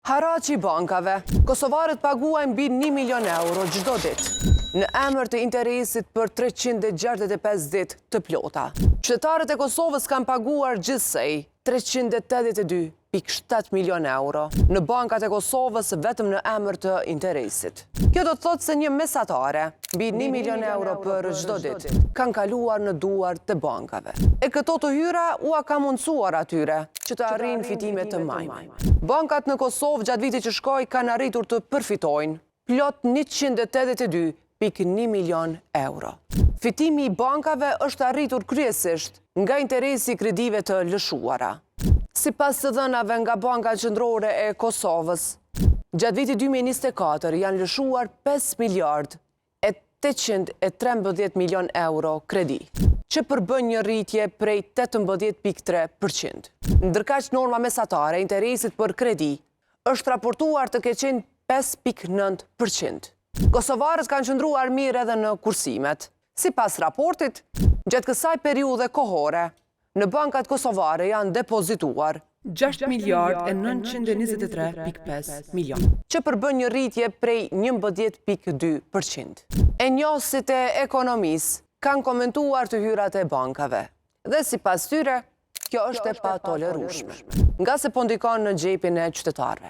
Haraci bankave. Kosovarët paguajnë mbi 1 milion euro çdo ditë në emër të interesit për 365 ditë të plota. Qytetarët e Kosovës kanë paguar gjithsej 382,7 milion euro në bankat e Kosovës vetëm në emër të interesit. Kjo do të thotë se një mesatare mbi 1 milion euro për çdo ditë kanë kaluar në duar të bankave. E këto të hyra ua ka mundësuar atyre që të arrijnë fitime të majme. Bankat në Kosovë gjatë vitit që shkoi kanë arritur të përfitojnë plot 182,1 milion euro. Fitimi i bankave është arritur kryesisht nga interesi i kredive të lëshuara. Sipas të dhënave nga Banka Qendrore e Kosovës, gjatë vitit 2024 janë lëshuar 5 miliard e 813 milion euro kredi, që përbën një rritje prej 18,3%. Ndërkaq norma mesatare e interesit për kredi është raportuar të ketë qenë 5,9%. Kosovarët kanë qëndruar mirë edhe në kursimet. Sipas raportit, gjatë kësaj periudhe kohore, në bankat kosovare janë depozituar 6 miliard e 923,5 milion, që përbën një rritje prej 11,2%. Enjosit e ekonomisë kanë komentuar të hyrat e bankave, dhe sipas tyre, kjo është e patolerueshme, nga se po ndikon në xhepin e qytetarëve.